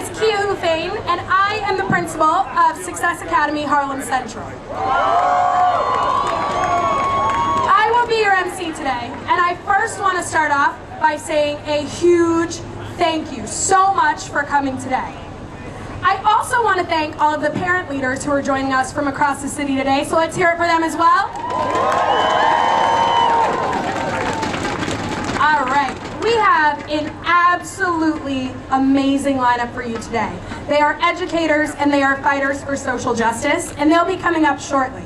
is Kiah Hufane, and I am the principal of Success Academy Harlem Central. I will be your MC today, and I first want to start off by saying a huge thank you so much for coming today. I also want to thank all of the parent leaders who are joining us from across the city today, so let's hear it for them as well. All right, we have an absolutely amazing lineup for you today. They are educators and they are fighters for social justice, and they'll be coming up shortly.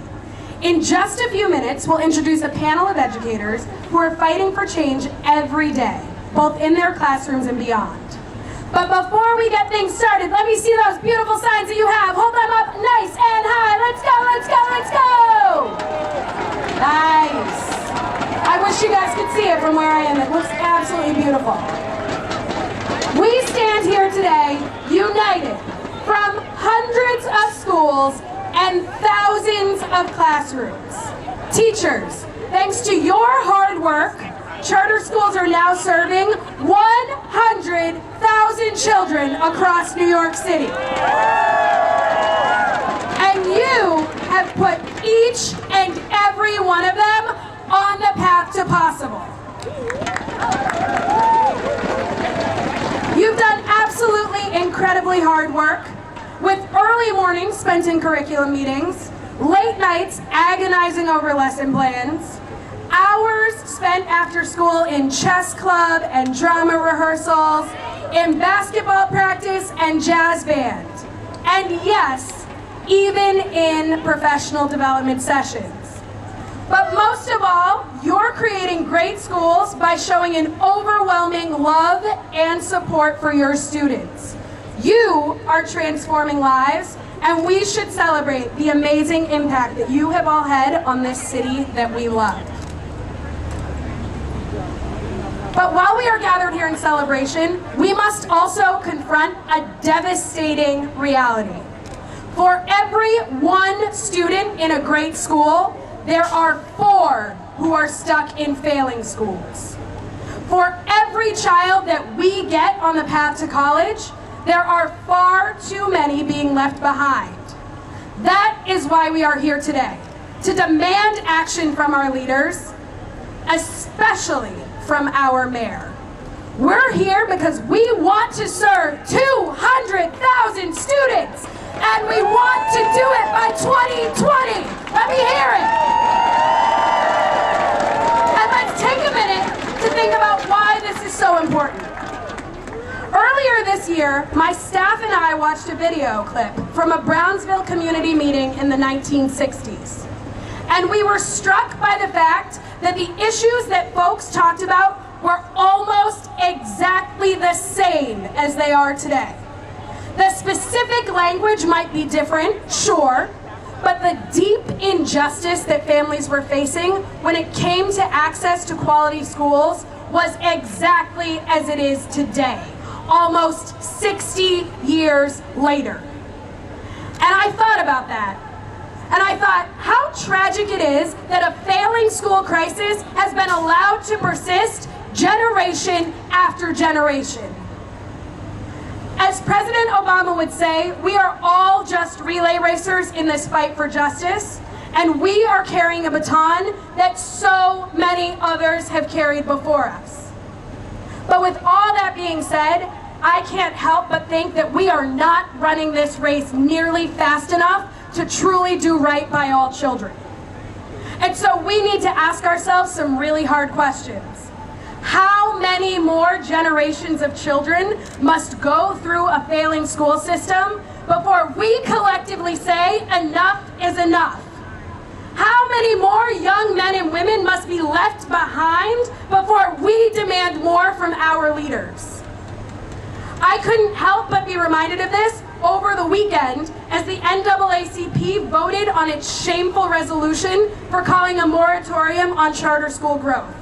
In just a few minutes, we'll introduce a panel of educators who are fighting for change every day, both in their classrooms and beyond. But before we get things started, let me see those beautiful signs that you have. Hold them up nice and high. Let's go, let's go, let's go! Nice. I wish you guys could see it from where I am. It looks absolutely beautiful. We stand here today united from hundreds of schools and thousands of classrooms. Teachers, thanks to your hard work, charter schools are now serving 100,000 children across New York City. And you have put each and every one of them on the path to possible. You've done absolutely incredibly hard work, with early mornings spent in curriculum meetings, late nights agonizing over lesson plans, hours spent after school in chess club and drama rehearsals, in basketball practice and jazz band, and yes, even in professional development sessions. But most of all, you're creating great schools by showing an overwhelming love and support for your students. You are transforming lives, and we should celebrate the amazing impact that you have all had on this city that we love. But while we are gathered here in celebration, we must also confront a devastating reality. For every one student in a great school, there are 4 who are stuck in failing schools. For every child that we get on the path to college, there are far too many being left behind. That is why we are here today, to demand action from our leaders, especially from our mayor. We're here because we want to serve 200,000 students, and we want to do it by 2020. Let me hear it. And let's take a minute to think about why this is so important. Earlier this year, my staff and I watched a video clip from a Brownsville community meeting in the 1960s. And we were struck by the fact that the issues that folks talked about were almost exactly the same as they are today. The specific language might be different, sure, but the deep injustice that families were facing when it came to access to quality schools was exactly as it is today, almost 60 years later. And I thought about that. And I thought, how tragic it is that a failing school crisis has been allowed to persist generation after generation. As President Obama would say, we are all just relay racers in this fight for justice, and we are carrying a baton that so many others have carried before us. But with all that being said, I can't help but think that we are not running this race nearly fast enough to truly do right by all children. And so we need to ask ourselves some really hard questions. How many more generations of children must go through a failing school system before we collectively say enough is enough? How many more young men and women must be left behind before we demand more from our leaders? I couldn't help but be reminded of this over the weekend as the NAACP voted on its shameful resolution for calling a moratorium on charter school growth.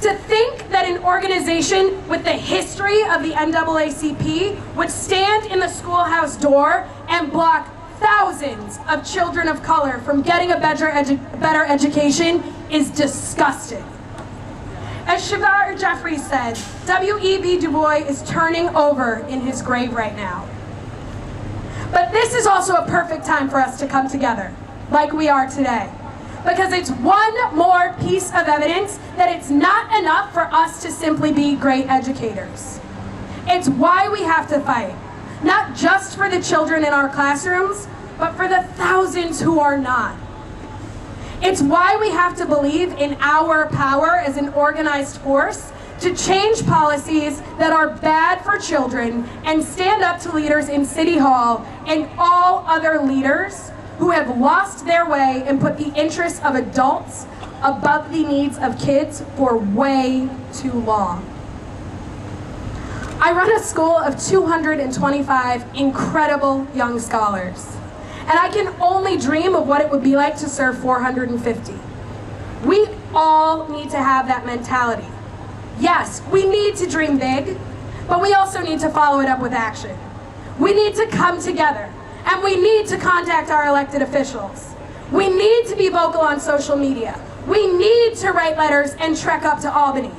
To think that an organization with the history of the NAACP would stand in the schoolhouse door and block thousands of children of color from getting a better education is disgusting. As Shavar Jeffries said, W.E.B. Du Bois is turning over in his grave right now. But this is also a perfect time for us to come together, like we are today, because it's one more piece of evidence that it's not enough for us to simply be great educators. It's why we have to fight, not just for the children in our classrooms, but for the thousands who are not. It's why we have to believe in our power as an organized force to change policies that are bad for children and stand up to leaders in City Hall and all other leaders who have lost their way and put the interests of adults above the needs of kids for way too long. I run a school of 225 incredible young scholars. And I can only dream of what it would be like to serve 450. We all need to have that mentality. Yes, we need to dream big, but we also need to follow it up with action. We need to come together, and we need to contact our elected officials. We need to be vocal on social media. We need to write letters and trek up to Albany.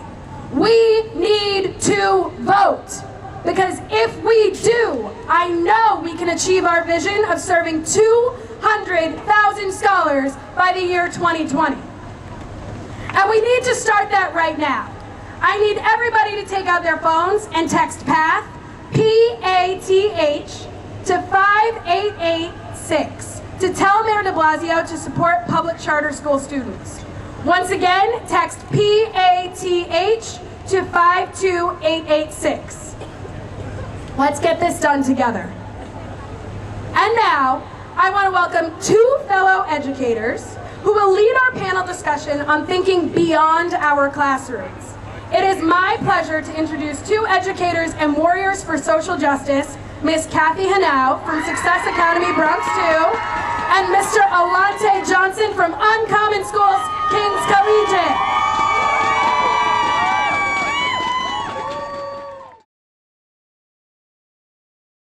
We need to vote. Because if we do, I know we can achieve our vision of serving 200,000 scholars by the year 2020. And we need to start that right now. I need everybody to take out their phones and text PATH, P-A-T-H, to 5886 to tell Mayor de Blasio to support public charter school students. Once again, text PATH to 52886. Let's get this done together. And now, I want to welcome two fellow educators who will lead our panel discussion on thinking beyond our classrooms. It is my pleasure to introduce two educators and warriors for social justice, Ms. Kiah Hufane from Success Academy Bronx 2, and Mr. Alante Johnson from Uncommon School